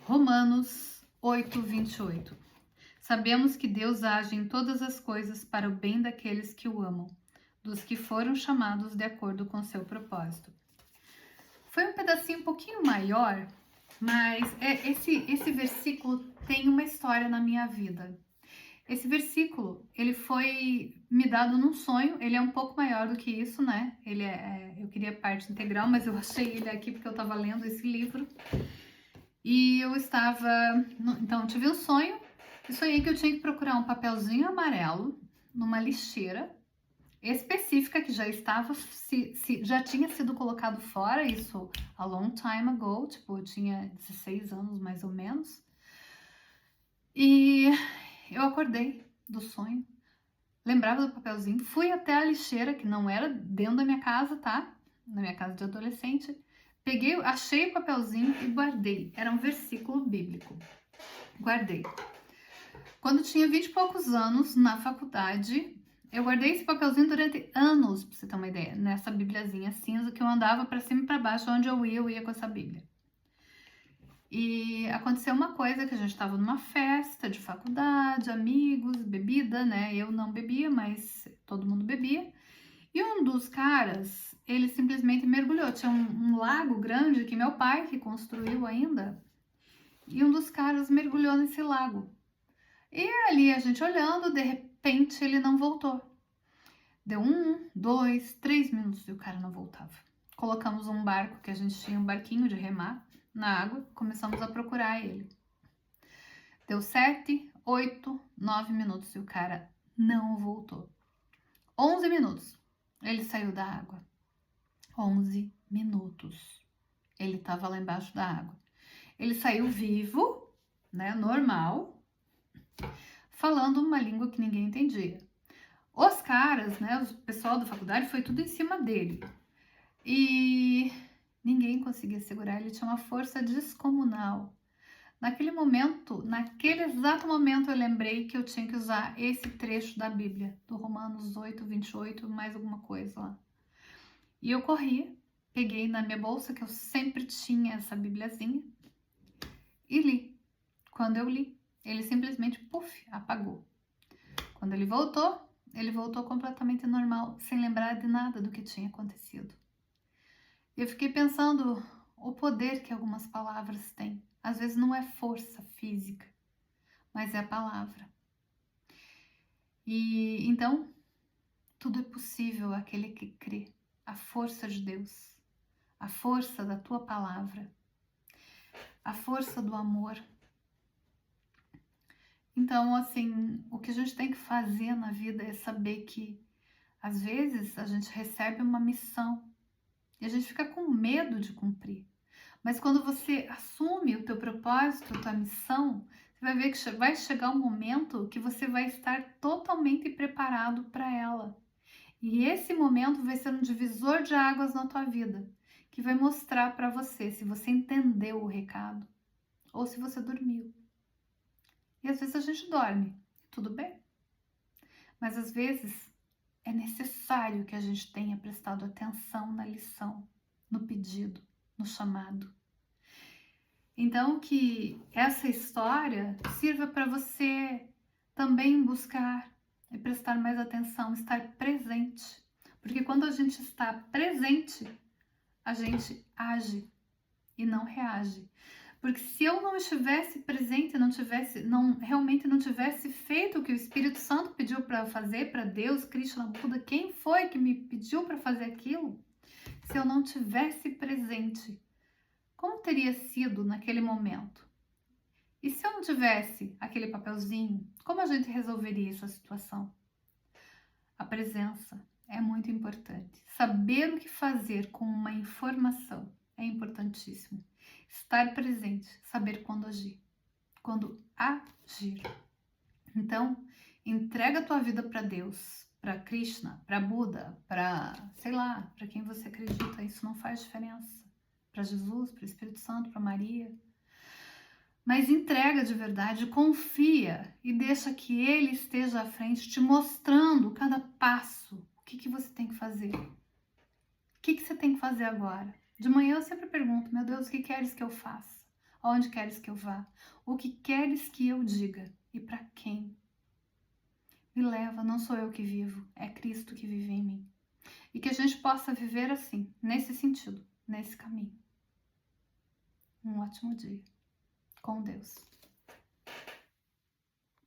Romanos 8:28. Sabemos que Deus age em todas as coisas para o bem daqueles que o amam, dos que foram chamados de acordo com seu propósito. Foi um pedacinho um pouquinho maior, mas esse versículo tem uma história na minha vida. Esse versículo, ele foi me dado num sonho, ele é um pouco maior do que isso, né? Eu queria parte integral, mas eu achei ele aqui porque eu estava lendo esse livro. E eu estava, então eu tive um sonho, e sonhei que eu tinha que procurar um papelzinho amarelo numa lixeira específica que já estava, já tinha sido colocado fora, isso a long time ago, tipo, eu tinha 16 anos mais ou menos. E eu acordei do sonho, lembrava do papelzinho, fui até a lixeira, que não era dentro da minha casa, tá? Na minha casa de adolescente. Peguei, achei o papelzinho e guardei. Era um versículo bíblico. Guardei. Quando tinha 20 e poucos anos, na faculdade, eu guardei esse papelzinho durante anos, pra você ter uma ideia, nessa bibliazinha cinza que eu andava pra cima e pra baixo, onde eu ia com essa bíblia. E aconteceu uma coisa, que a gente estava numa festa de faculdade, amigos, bebida, né? Eu não bebia, mas todo mundo bebia. E um dos caras, ele simplesmente mergulhou. Tinha um lago grande que meu pai que construiu ainda. E um dos caras mergulhou nesse lago. E ali a gente olhando, de repente ele não voltou. Deu 1, 2, 3 minutos e o cara não voltava. Colocamos um barco, que a gente tinha um barquinho de remar, na água, começamos a procurar ele. Deu 7, 8, 9 minutos e o cara não voltou. 11 minutos, ele saiu da água. 11 minutos, ele estava lá embaixo da água. Ele saiu vivo, né, normal, falando uma língua que ninguém entendia. Os caras, né, o pessoal da faculdade foi tudo em cima dele. E ninguém conseguia segurar, ele tinha uma força descomunal. Naquele momento, naquele exato momento, eu lembrei que eu tinha que usar esse trecho da Bíblia, do Romanos 8:28, mais alguma coisa lá. E eu corri, peguei na minha bolsa, que eu sempre tinha essa bibliazinha, e li. Quando eu li, ele simplesmente, puf, apagou. Quando ele voltou completamente normal, sem lembrar de nada do que tinha acontecido. Eu fiquei pensando o poder que algumas palavras têm. Às vezes não é força física, mas é a palavra. E então, tudo é possível àquele que crê. A força de Deus, a força da tua palavra, a força do amor. Então, assim, o que a gente tem que fazer na vida é saber que, às vezes, a gente recebe uma missão e a gente fica com medo de cumprir. Mas quando você assume o teu propósito, a tua missão, você vai ver que vai chegar um momento que você vai estar totalmente preparado para ela. E esse momento vai ser um divisor de águas na tua vida, que vai mostrar para você se você entendeu o recado ou se você dormiu. E às vezes a gente dorme, tudo bem. Mas às vezes é necessário que a gente tenha prestado atenção na lição, no pedido, no chamado. Então, que essa história sirva para você também buscar e prestar mais atenção, estar presente. Porque quando a gente está presente, a gente age e não reage. Porque se eu não estivesse presente, realmente não tivesse feito o que o Espírito Santo pediu para fazer, para Deus, Krishna, Buda, quem foi que me pediu para fazer aquilo? Se eu não tivesse presente, como teria sido naquele momento? E se eu não tivesse aquele papelzinho, como a gente resolveria essa situação? A presença é muito importante. Saber o que fazer com uma informação é importantíssimo. Estar presente, saber quando agir. Quando agir. Então, entrega a tua vida para Deus, para Krishna, para Buda, para, sei lá, para quem você acredita. Isso não faz diferença. Para Jesus, para o Espírito Santo, para Maria. Mas entrega de verdade, confia e deixa que Ele esteja à frente, te mostrando cada passo, o que você tem que fazer. O que você tem que fazer agora? De manhã eu sempre pergunto, meu Deus, o que queres que eu faça? Aonde queres que eu vá? O que queres que eu diga? E para quem? Me leva, não sou eu que vivo, é Cristo que vive em mim. E que a gente possa viver assim, nesse sentido, nesse caminho. Um ótimo dia. Com Deus.